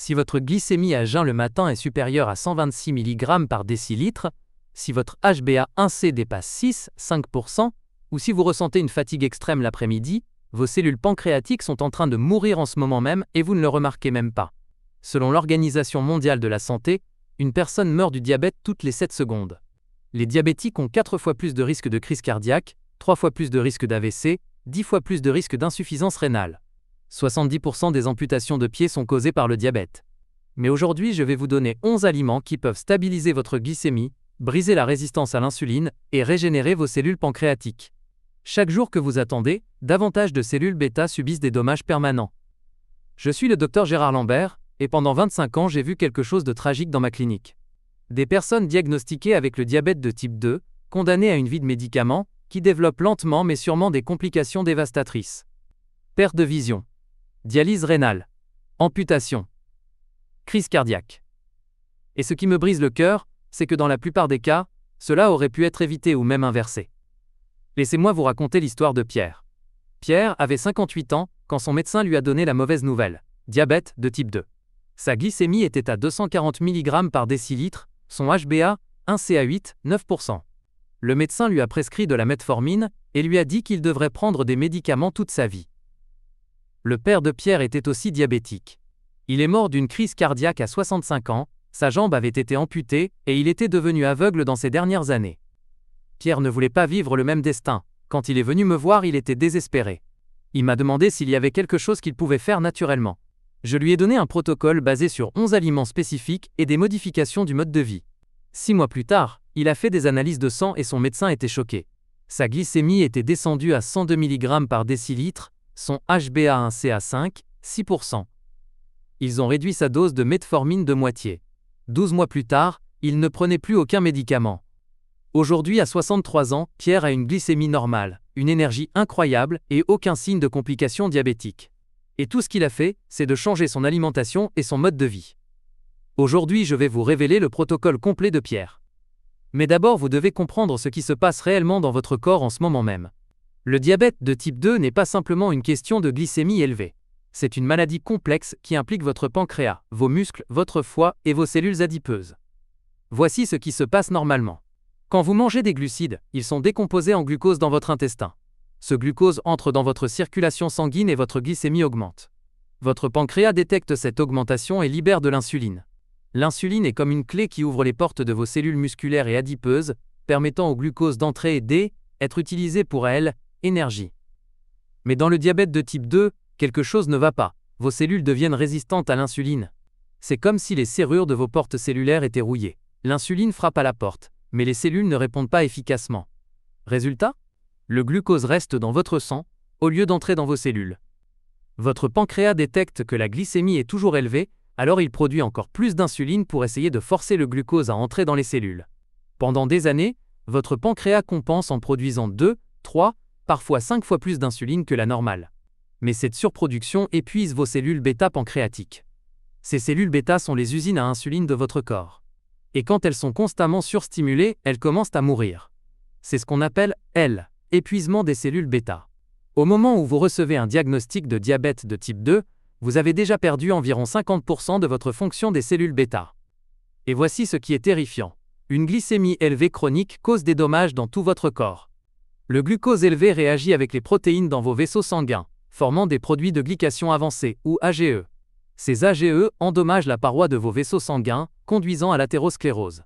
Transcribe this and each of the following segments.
Si votre glycémie à jeun le matin est supérieure à 126 mg par décilitre, si votre HbA1c dépasse 6-5%, ou si vous ressentez une fatigue extrême l'après-midi, vos cellules pancréatiques sont en train de mourir en ce moment même et vous ne le remarquez même pas. Selon l'Organisation mondiale de la santé, une personne meurt du diabète toutes les 7 secondes. Les diabétiques ont 4 fois plus de risque de crise cardiaque, 3 fois plus de risque d'AVC, 10 fois plus de risque d'insuffisance rénale. 70% des amputations de pieds sont causées par le diabète. Mais aujourd'hui, je vais vous donner 11 aliments qui peuvent stabiliser votre glycémie, briser la résistance à l'insuline et régénérer vos cellules pancréatiques. Chaque jour que vous attendez, davantage de cellules bêta subissent des dommages permanents. Je suis le docteur Gérard Lambert, et pendant 25 ans j'ai vu quelque chose de tragique dans ma clinique. Des personnes diagnostiquées avec le diabète de type 2, condamnées à une vie de médicaments, qui développent lentement mais sûrement des complications dévastatrices. Perte de vision. Dialyse rénale. Amputation. Crise cardiaque. Et ce qui me brise le cœur, c'est que dans la plupart des cas, cela aurait pu être évité ou même inversé. Laissez-moi vous raconter l'histoire de Pierre. Pierre avait 58 ans quand son médecin lui a donné la mauvaise nouvelle, diabète de type 2. Sa glycémie était à 240 mg par décilitre, son HbA1c à 8-9%. Le médecin lui a prescrit de la metformine et lui a dit qu'il devrait prendre des médicaments toute sa vie. Le père de Pierre était aussi diabétique. Il est mort d'une crise cardiaque à 65 ans, sa jambe avait été amputée et il était devenu aveugle dans ses dernières années. Pierre ne voulait pas vivre le même destin. Quand il est venu me voir, il était désespéré. Il m'a demandé s'il y avait quelque chose qu'il pouvait faire naturellement. Je lui ai donné un protocole basé sur 11 aliments spécifiques et des modifications du mode de vie. 6 mois plus tard, il a fait des analyses de sang et son médecin était choqué. Sa glycémie était descendue à 102 mg par décilitre, son HbA1c à 5-6%. Ils ont réduit sa dose de metformine de moitié. 12 mois plus tard, il ne prenait plus aucun médicament. Aujourd'hui, à 63 ans, Pierre a une glycémie normale, une énergie incroyable et aucun signe de complications diabétiques. Et tout ce qu'il a fait, c'est de changer son alimentation et son mode de vie. Aujourd'hui, je vais vous révéler le protocole complet de Pierre. Mais d'abord, vous devez comprendre ce qui se passe réellement dans votre corps en ce moment même. Le diabète de type 2 n'est pas simplement une question de glycémie élevée. C'est une maladie complexe qui implique votre pancréas, vos muscles, votre foie et vos cellules adipeuses. Voici ce qui se passe normalement. Quand vous mangez des glucides, ils sont décomposés en glucose dans votre intestin. Ce glucose entre dans votre circulation sanguine et votre glycémie augmente. Votre pancréas détecte cette augmentation et libère de l'insuline. L'insuline est comme une clé qui ouvre les portes de vos cellules musculaires et adipeuses, permettant au glucose d'entrer et d'être utilisé pour énergie. Mais dans le diabète de type 2, quelque chose ne va pas. Vos cellules deviennent résistantes à l'insuline. C'est comme si les serrures de vos portes cellulaires étaient rouillées. L'insuline frappe à la porte, mais les cellules ne répondent pas efficacement. Résultat ? Le glucose reste dans votre sang, au lieu d'entrer dans vos cellules. Votre pancréas détecte que la glycémie est toujours élevée, alors il produit encore plus d'insuline pour essayer de forcer le glucose à entrer dans les cellules. Pendant des années, votre pancréas compense en produisant 2, 3, parfois 5 fois plus d'insuline que la normale. Mais cette surproduction épuise vos cellules bêta-pancréatiques. Ces cellules bêta sont les usines à insuline de votre corps. Et quand elles sont constamment surstimulées, elles commencent à mourir. C'est ce qu'on appelle épuisement des cellules bêta. Au moment où vous recevez un diagnostic de diabète de type 2, vous avez déjà perdu environ 50% de votre fonction des cellules bêta. Et voici ce qui est terrifiant. Une glycémie élevée chronique cause des dommages dans tout votre corps. Le glucose élevé réagit avec les protéines dans vos vaisseaux sanguins, formant des produits de glycation avancée ou AGE. Ces AGE endommagent la paroi de vos vaisseaux sanguins, conduisant à l'athérosclérose.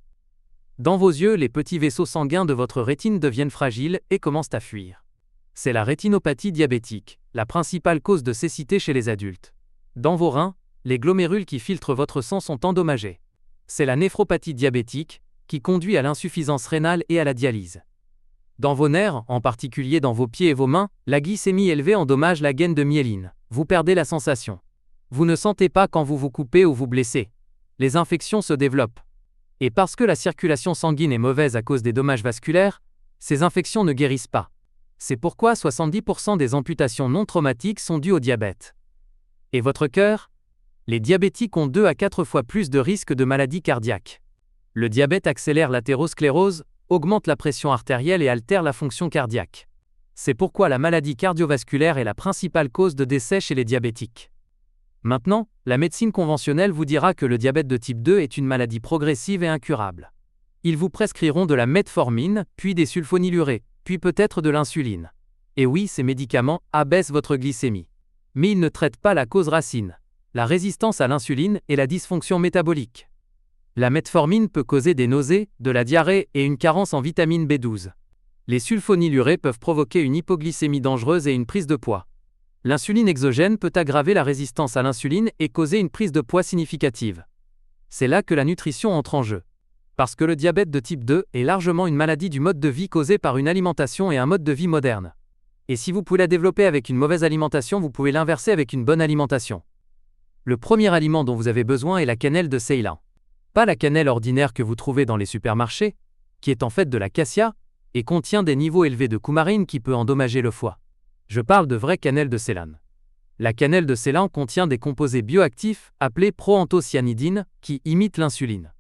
Dans vos yeux, les petits vaisseaux sanguins de votre rétine deviennent fragiles et commencent à fuir. C'est la rétinopathie diabétique, la principale cause de cécité chez les adultes. Dans vos reins, les glomérules qui filtrent votre sang sont endommagés. C'est la néphropathie diabétique, qui conduit à l'insuffisance rénale et à la dialyse. Dans vos nerfs, en particulier dans vos pieds et vos mains, la glycémie élevée endommage la gaine de myéline. Vous perdez la sensation. Vous ne sentez pas quand vous vous coupez ou vous blessez. Les infections se développent. Et parce que la circulation sanguine est mauvaise à cause des dommages vasculaires, ces infections ne guérissent pas. C'est pourquoi 70% des amputations non traumatiques sont dues au diabète. Et votre cœur ? Les diabétiques ont 2 à 4 fois plus de risques de maladies cardiaques. Le diabète accélère l'athérosclérose, augmente la pression artérielle et altère la fonction cardiaque. C'est pourquoi la maladie cardiovasculaire est la principale cause de décès chez les diabétiques. Maintenant, la médecine conventionnelle vous dira que le diabète de type 2 est une maladie progressive et incurable. Ils vous prescriront de la metformine, puis des sulfonylurées, puis peut-être de l'insuline. Et oui, ces médicaments abaissent votre glycémie. Mais ils ne traitent pas la cause racine, la résistance à l'insuline et la dysfonction métabolique. La metformine peut causer des nausées, de la diarrhée et une carence en vitamine B12. Les sulfonylurées peuvent provoquer une hypoglycémie dangereuse et une prise de poids. L'insuline exogène peut aggraver la résistance à l'insuline et causer une prise de poids significative. C'est là que la nutrition entre en jeu. Parce que le diabète de type 2 est largement une maladie du mode de vie causée par une alimentation et un mode de vie moderne. Et si vous pouvez la développer avec une mauvaise alimentation, vous pouvez l'inverser avec une bonne alimentation. Le premier aliment dont vous avez besoin est la cannelle de Ceylan. Pas la cannelle ordinaire que vous trouvez dans les supermarchés, qui est en fait de la cassia, et contient des niveaux élevés de coumarine qui peut endommager le foie. Je parle de vraie cannelle de Ceylan. La cannelle de Ceylan contient des composés bioactifs appelés proanthocyanidines qui imitent l'insuline.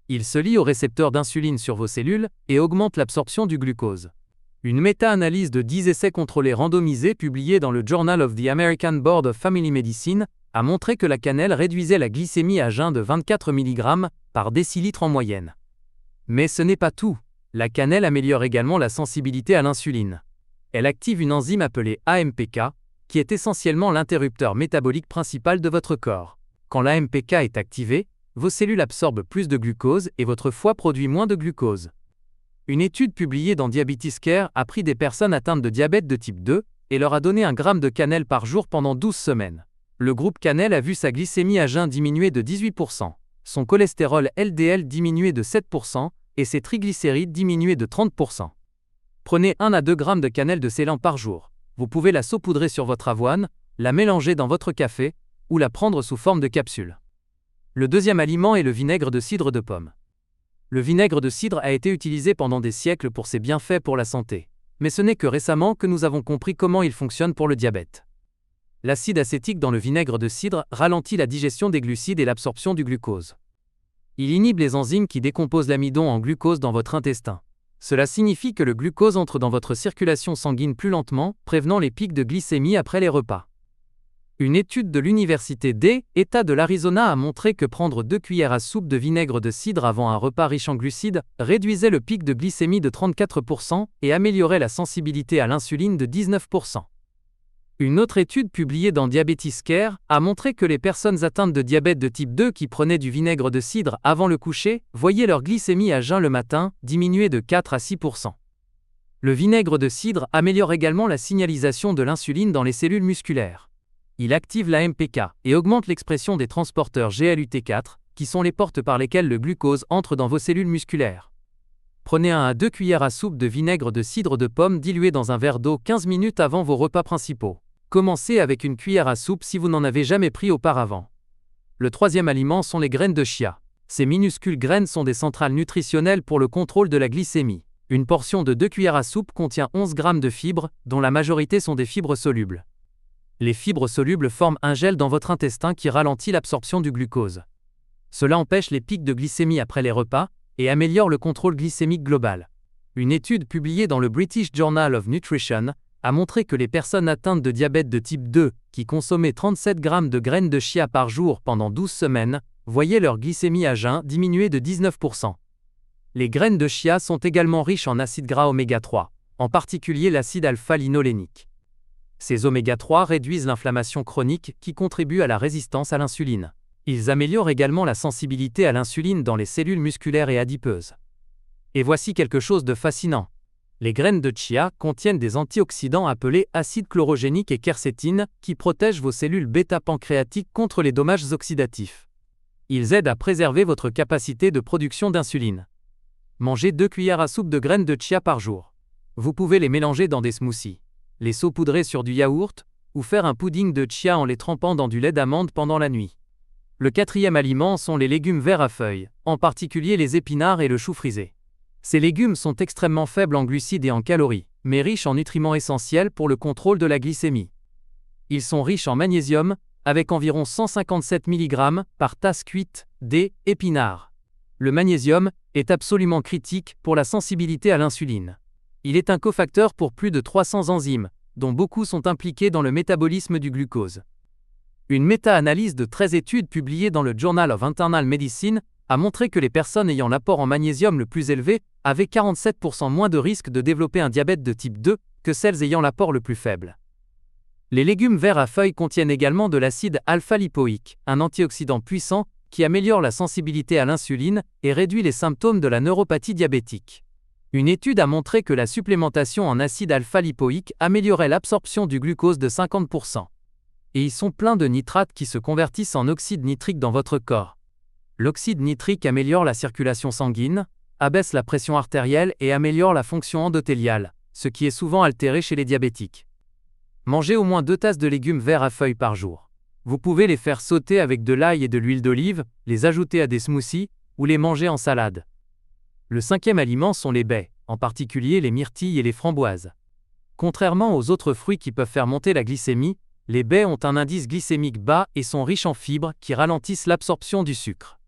Ils se lient aux récepteurs d'insuline sur vos cellules et augmentent l'absorption du glucose. Une méta-analyse de 10 essais contrôlés randomisés publiée dans le Journal of the American Board of Family Medicine a montré que la cannelle réduisait la glycémie à jeun de 24 mg par décilitre en moyenne. Mais ce n'est pas tout. La cannelle améliore également la sensibilité à l'insuline. Elle active une enzyme appelée AMPK, qui est essentiellement l'interrupteur métabolique principal de votre corps. Quand l'AMPK est activé, vos cellules absorbent plus de glucose et votre foie produit moins de glucose. Une étude publiée dans Diabetes Care a pris des personnes atteintes de diabète de type 2 et leur a donné 1 gramme de cannelle par jour pendant 12 semaines. Le groupe cannelle a vu sa glycémie à jeun diminuer de 18%, son cholestérol LDL diminuer de 7% et ses triglycérides diminuer de 30%. Prenez 1 à 2 grammes de cannelle de Ceylan par jour. Vous pouvez la saupoudrer sur votre avoine, la mélanger dans votre café ou la prendre sous forme de capsule. Le deuxième aliment est le vinaigre de cidre de pomme. Le vinaigre de cidre a été utilisé pendant des siècles pour ses bienfaits pour la santé. Mais ce n'est que récemment que nous avons compris comment il fonctionne pour le diabète. L'acide acétique dans le vinaigre de cidre ralentit la digestion des glucides et l'absorption du glucose. Il inhibe les enzymes qui décomposent l'amidon en glucose dans votre intestin. Cela signifie que le glucose entre dans votre circulation sanguine plus lentement, prévenant les pics de glycémie après les repas. Une étude de l'université d'État de l'Arizona a montré que prendre 2 cuillères à soupe de vinaigre de cidre avant un repas riche en glucides réduisait le pic de glycémie de 34% et améliorait la sensibilité à l'insuline de 19%. Une autre étude publiée dans Diabetes Care a montré que les personnes atteintes de diabète de type 2 qui prenaient du vinaigre de cidre avant le coucher voyaient leur glycémie à jeun le matin diminuer de 4 à 6%. Le vinaigre de cidre améliore également la signalisation de l'insuline dans les cellules musculaires. Il active l'AMPK et augmente l'expression des transporteurs GLUT4, qui sont les portes par lesquelles le glucose entre dans vos cellules musculaires. Prenez 1 à 2 cuillères à soupe de vinaigre de cidre de pomme dilué dans un verre d'eau 15 minutes avant vos repas principaux. Commencez avec une cuillère à soupe si vous n'en avez jamais pris auparavant. Le troisième aliment sont les graines de chia. Ces minuscules graines sont des centrales nutritionnelles pour le contrôle de la glycémie. Une portion de 2 cuillères à soupe contient 11 grammes de fibres, dont la majorité sont des fibres solubles. Les fibres solubles forment un gel dans votre intestin qui ralentit l'absorption du glucose. Cela empêche les pics de glycémie après les repas et améliore le contrôle glycémique global. Une étude publiée dans le British Journal of Nutrition a montré que les personnes atteintes de diabète de type 2, qui consommaient 37 grammes de graines de chia par jour pendant 12 semaines, voyaient leur glycémie à jeun diminuer de 19%. Les graines de chia sont également riches en acides gras oméga 3, en particulier l'acide alpha-linolénique. Ces oméga 3 réduisent l'inflammation chronique qui contribue à la résistance à l'insuline. Ils améliorent également la sensibilité à l'insuline dans les cellules musculaires et adipeuses. Et voici quelque chose de fascinant. Les graines de chia contiennent des antioxydants appelés acides chlorogéniques et quercétine qui protègent vos cellules bêta-pancréatiques contre les dommages oxydatifs. Ils aident à préserver votre capacité de production d'insuline. Mangez 2 cuillères à soupe de graines de chia par jour. Vous pouvez les mélanger dans des smoothies, les saupoudrer sur du yaourt ou faire un pudding de chia en les trempant dans du lait d'amande pendant la nuit. Le quatrième aliment sont les légumes verts à feuilles, en particulier les épinards et le chou frisé. Ces légumes sont extrêmement faibles en glucides et en calories, mais riches en nutriments essentiels pour le contrôle de la glycémie. Ils sont riches en magnésium, avec environ 157 mg par tasse cuite d'épinards. Le magnésium est absolument critique pour la sensibilité à l'insuline. Il est un cofacteur pour plus de 300 enzymes, dont beaucoup sont impliqués dans le métabolisme du glucose. Une méta-analyse de 13 études publiées dans le Journal of Internal Medicine a montré que les personnes ayant l'apport en magnésium le plus élevé avaient 47% moins de risque de développer un diabète de type 2 que celles ayant l'apport le plus faible. Les légumes verts à feuilles contiennent également de l'acide alpha-lipoïque, un antioxydant puissant qui améliore la sensibilité à l'insuline et réduit les symptômes de la neuropathie diabétique. Une étude a montré que la supplémentation en acide alpha-lipoïque améliorait l'absorption du glucose de 50%. Et ils sont pleins de nitrates qui se convertissent en oxyde nitrique dans votre corps. L'oxyde nitrique améliore la circulation sanguine, abaisse la pression artérielle et améliore la fonction endothéliale, ce qui est souvent altéré chez les diabétiques. Mangez au moins 2 tasses de légumes verts à feuilles par jour. Vous pouvez les faire sauter avec de l'ail et de l'huile d'olive, les ajouter à des smoothies ou les manger en salade. Le 5e aliment sont les baies, en particulier les myrtilles et les framboises. Contrairement aux autres fruits qui peuvent faire monter la glycémie, les baies ont un indice glycémique bas et sont riches en fibres qui ralentissent l'absorption du sucre.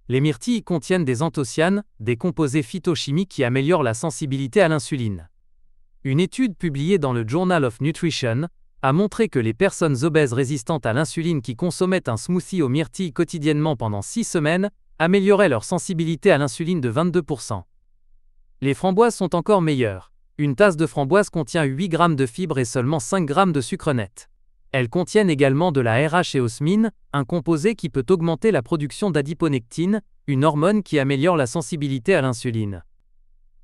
Les myrtilles contiennent des anthocyanes, des composés phytochimiques qui améliorent la sensibilité à l'insuline. Une étude publiée dans le Journal of Nutrition a montré que les personnes obèses résistantes à l'insuline qui consommaient un smoothie aux myrtilles quotidiennement pendant 6 semaines amélioraient leur sensibilité à l'insuline de 22%. Les framboises sont encore meilleures. Une tasse de framboise contient 8 grammes de fibres et seulement 5 grammes de sucre net. Elles contiennent également de la RH-éosmine, un composé qui peut augmenter la production d'adiponectine, une hormone qui améliore la sensibilité à l'insuline.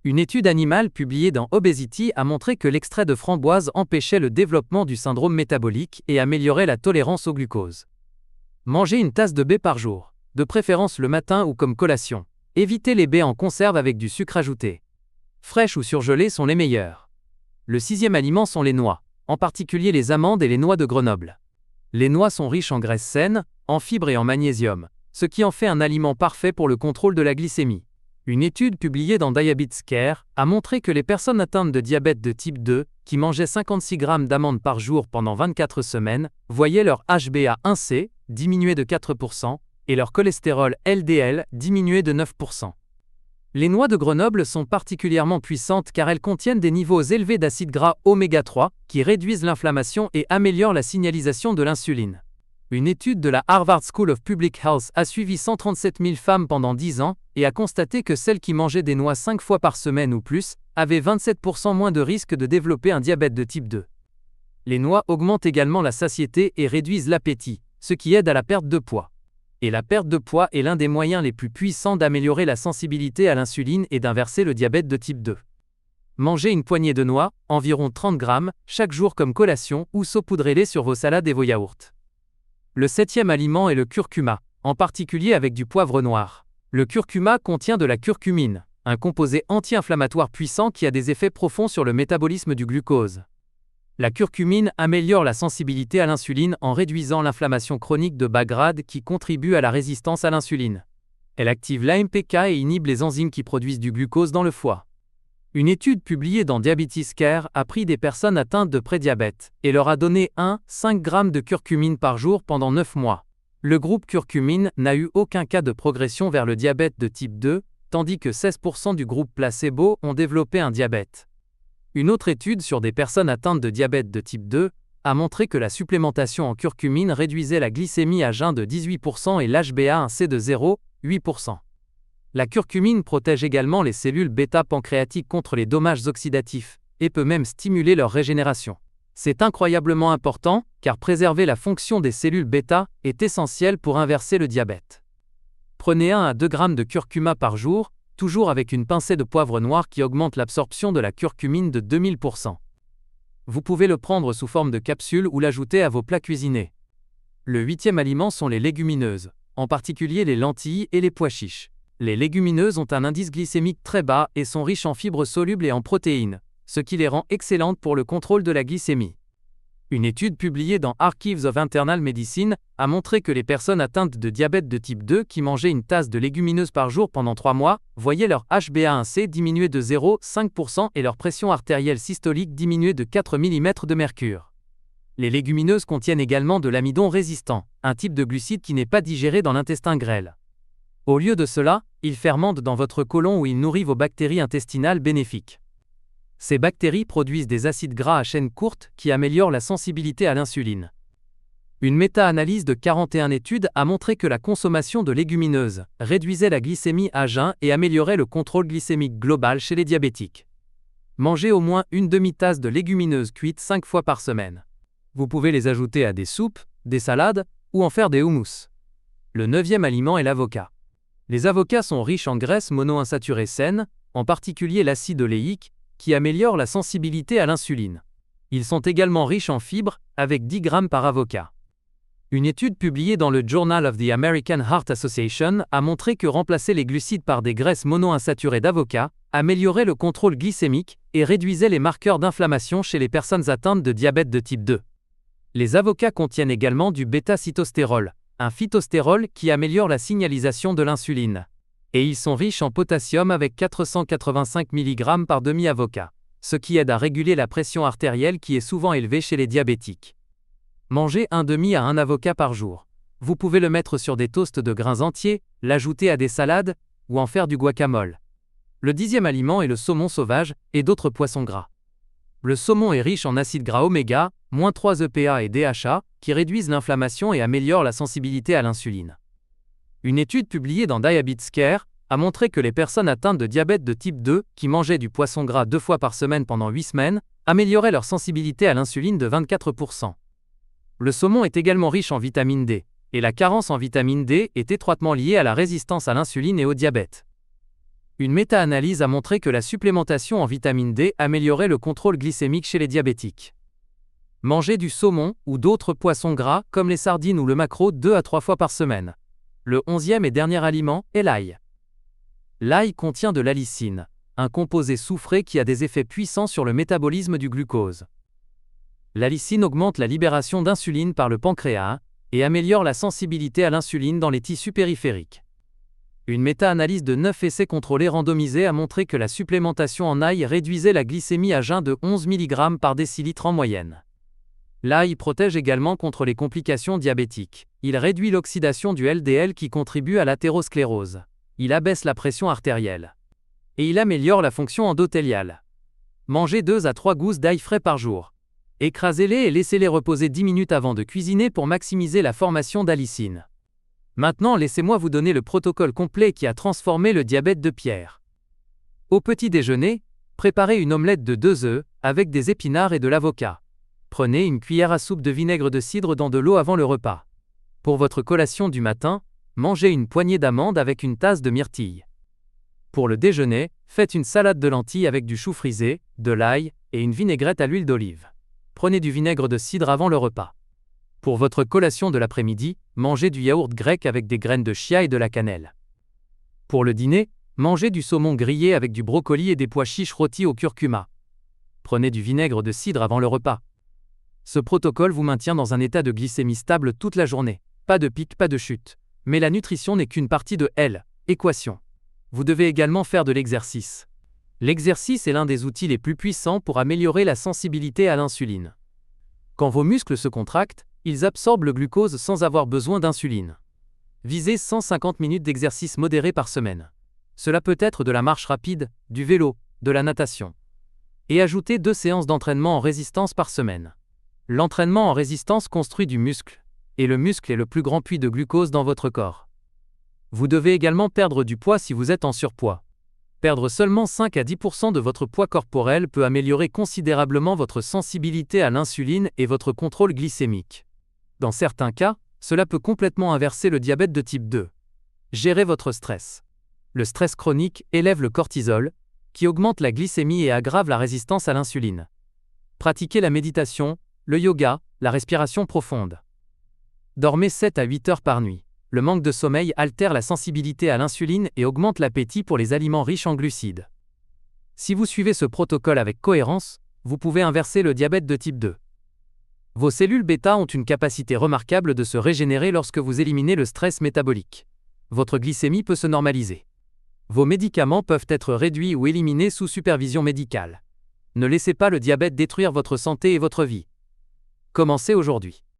Une étude animale publiée dans Obesity a montré que l'extrait de framboise empêchait le développement du syndrome métabolique et améliorait la tolérance au glucose. Mangez une tasse de baies par jour, de préférence le matin ou comme collation. Évitez les baies en conserve avec du sucre ajouté. Fraîches ou surgelées sont les meilleures. Le 6e aliment sont les noix, en particulier les amandes et les noix de Grenoble. Les noix sont riches en graisses saines, en fibres et en magnésium, ce qui en fait un aliment parfait pour le contrôle de la glycémie. Une étude publiée dans Diabetes Care a montré que les personnes atteintes de diabète de type 2, qui mangeaient 56 grammes d'amandes par jour pendant 24 semaines, voyaient leur HbA1c diminuer de 4% et leur cholestérol LDL diminuer de 9%. Les noix de Grenoble sont particulièrement puissantes car elles contiennent des niveaux élevés d'acides gras oméga 3 qui réduisent l'inflammation et améliorent la signalisation de l'insuline. Une étude de la Harvard School of Public Health a suivi 137 000 femmes pendant 10 ans et a constaté que celles qui mangeaient des noix 5 fois par semaine ou plus avaient 27% moins de risque de développer un diabète de type 2. Les noix augmentent également la satiété et réduisent l'appétit, ce qui aide à la perte de poids. Et la perte de poids est l'un des moyens les plus puissants d'améliorer la sensibilité à l'insuline et d'inverser le diabète de type 2. Mangez une poignée de noix, environ 30 grammes, chaque jour comme collation ou saupoudrez-les sur vos salades et vos yaourts. Le 7e aliment est le curcuma, en particulier avec du poivre noir. Le curcuma contient de la curcumine, un composé anti-inflammatoire puissant qui a des effets profonds sur le métabolisme du glucose. La curcumine améliore la sensibilité à l'insuline en réduisant l'inflammation chronique de bas grade qui contribue à la résistance à l'insuline. Elle active l'AMPK et inhibe les enzymes qui produisent du glucose dans le foie. Une étude publiée dans Diabetes Care a pris des personnes atteintes de prédiabète et leur a donné 5 grammes de curcumine par jour pendant 9 mois. Le groupe curcumine n'a eu aucun cas de progression vers le diabète de type 2, tandis que 16% du groupe placebo ont développé un diabète. Une autre étude sur des personnes atteintes de diabète de type 2 a montré que la supplémentation en curcumine réduisait la glycémie à jeun de 18% et l'HbA1c de 0,8%. La curcumine protège également les cellules bêta-pancréatiques contre les dommages oxydatifs et peut même stimuler leur régénération. C'est incroyablement important car préserver la fonction des cellules bêta est essentiel pour inverser le diabète. Prenez 1 à 2 grammes de curcuma par jour, toujours avec une pincée de poivre noir qui augmente l'absorption de la curcumine de 2000%. Vous pouvez le prendre sous forme de capsule ou l'ajouter à vos plats cuisinés. Le 8e aliment sont les légumineuses, en particulier les lentilles et les pois chiches. Les légumineuses ont un indice glycémique très bas et sont riches en fibres solubles et en protéines, ce qui les rend excellentes pour le contrôle de la glycémie. Une étude publiée dans Archives of Internal Medicine a montré que les personnes atteintes de diabète de type 2 qui mangeaient une tasse de légumineuses par jour pendant 3 mois voyaient leur HbA1c diminuer de 0,5% et leur pression artérielle systolique diminuer de 4 mm de mercure. Les légumineuses contiennent également de l'amidon résistant, un type de glucide qui n'est pas digéré dans l'intestin grêle. Au lieu de cela, il fermente dans votre côlon où il nourrit vos bactéries intestinales bénéfiques. Ces bactéries produisent des acides gras à chaîne courte qui améliorent la sensibilité à l'insuline. Une méta-analyse de 41 études a montré que la consommation de légumineuses réduisait la glycémie à jeun et améliorait le contrôle glycémique global chez les diabétiques. Mangez au moins une demi-tasse de légumineuses cuites 5 fois par semaine. Vous pouvez les ajouter à des soupes, des salades ou en faire des houmous. Le 9e aliment est l'avocat. Les avocats sont riches en graisses monoinsaturées saines, en particulier l'acide oléique, qui améliore la sensibilité à l'insuline. Ils sont également riches en fibres, avec 10 grammes par avocat. Une étude publiée dans le Journal of the American Heart Association a montré que remplacer les glucides par des graisses monoinsaturées d'avocat améliorait le contrôle glycémique et réduisait les marqueurs d'inflammation chez les personnes atteintes de diabète de type 2. Les avocats contiennent également du bêta-cytostérol, un phytostérol qui améliore la signalisation de l'insuline. Et ils sont riches en potassium avec 485 mg par demi-avocat, ce qui aide à réguler la pression artérielle qui est souvent élevée chez les diabétiques. Mangez un demi à un avocat par jour. Vous pouvez le mettre sur des toasts de grains entiers, l'ajouter à des salades, ou en faire du guacamole. Le 10e aliment est le saumon sauvage et d'autres poissons gras. Le saumon est riche en acides gras oméga, -3 EPA et DHA, qui réduisent l'inflammation et améliorent la sensibilité à l'insuline. Une étude publiée dans Diabetes Care a montré que les personnes atteintes de diabète de type 2 qui mangeaient du poisson gras 2 fois par semaine pendant 8 semaines amélioraient leur sensibilité à l'insuline de 24%. Le saumon est également riche en vitamine D, et la carence en vitamine D est étroitement liée à la résistance à l'insuline et au diabète. Une méta-analyse a montré que la supplémentation en vitamine D améliorait le contrôle glycémique chez les diabétiques. Mangez du saumon ou d'autres poissons gras comme les sardines ou le maquereau 2 à 3 fois par semaine. Le 11e et dernier aliment est l'ail. L'ail contient de l'allicine, un composé soufré qui a des effets puissants sur le métabolisme du glucose. L'allicine augmente la libération d'insuline par le pancréas et améliore la sensibilité à l'insuline dans les tissus périphériques. Une méta-analyse de 9 essais contrôlés randomisés a montré que la supplémentation en ail réduisait la glycémie à jeun de 11 mg par décilitre en moyenne. L'ail protège également contre les complications diabétiques. Il réduit l'oxydation du LDL qui contribue à l'athérosclérose. Il abaisse la pression artérielle. Et il améliore la fonction endothéliale. Mangez 2 à 3 gousses d'ail frais par jour. Écrasez-les et laissez-les reposer 10 minutes avant de cuisiner pour maximiser la formation d'allicine. Maintenant, laissez-moi vous donner le protocole complet qui a transformé le diabète de Pierre. Au petit déjeuner, préparez une omelette de 2 œufs avec des épinards et de l'avocat. Prenez une cuillère à soupe de vinaigre de cidre dans de l'eau avant le repas. Pour votre collation du matin, mangez une poignée d'amandes avec une tasse de myrtille. Pour le déjeuner, faites une salade de lentilles avec du chou frisé, de l'ail et une vinaigrette à l'huile d'olive. Prenez du vinaigre de cidre avant le repas. Pour votre collation de l'après-midi, mangez du yaourt grec avec des graines de chia et de la cannelle. Pour le dîner, mangez du saumon grillé avec du brocoli et des pois chiches rôtis au curcuma. Prenez du vinaigre de cidre avant le repas. Ce protocole vous maintient dans un état de glycémie stable toute la journée. Pas de pic, pas de chute. Mais la nutrition n'est qu'une partie de l'équation. Vous devez également faire de l'exercice. L'exercice est l'un des outils les plus puissants pour améliorer la sensibilité à l'insuline. Quand vos muscles se contractent, ils absorbent le glucose sans avoir besoin d'insuline. Visez 150 minutes d'exercice modéré par semaine. Cela peut être de la marche rapide, du vélo, de la natation. Et ajoutez 2 séances d'entraînement en résistance par semaine. L'entraînement en résistance construit du muscle, et le muscle est le plus grand puits de glucose dans votre corps. Vous devez également perdre du poids si vous êtes en surpoids. Perdre seulement 5 à 10% de votre poids corporel peut améliorer considérablement votre sensibilité à l'insuline et votre contrôle glycémique. Dans certains cas, cela peut complètement inverser le diabète de type 2. Gérez votre stress. Le stress chronique élève le cortisol, qui augmente la glycémie et aggrave la résistance à l'insuline. Pratiquez la méditation, le yoga, la respiration profonde. Dormez 7 à 8 heures par nuit. Le manque de sommeil altère la sensibilité à l'insuline et augmente l'appétit pour les aliments riches en glucides. Si vous suivez ce protocole avec cohérence, vous pouvez inverser le diabète de type 2. Vos cellules bêta ont une capacité remarquable de se régénérer lorsque vous éliminez le stress métabolique. Votre glycémie peut se normaliser. Vos médicaments peuvent être réduits ou éliminés sous supervision médicale. Ne laissez pas le diabète détruire votre santé et votre vie. Commencez aujourd'hui.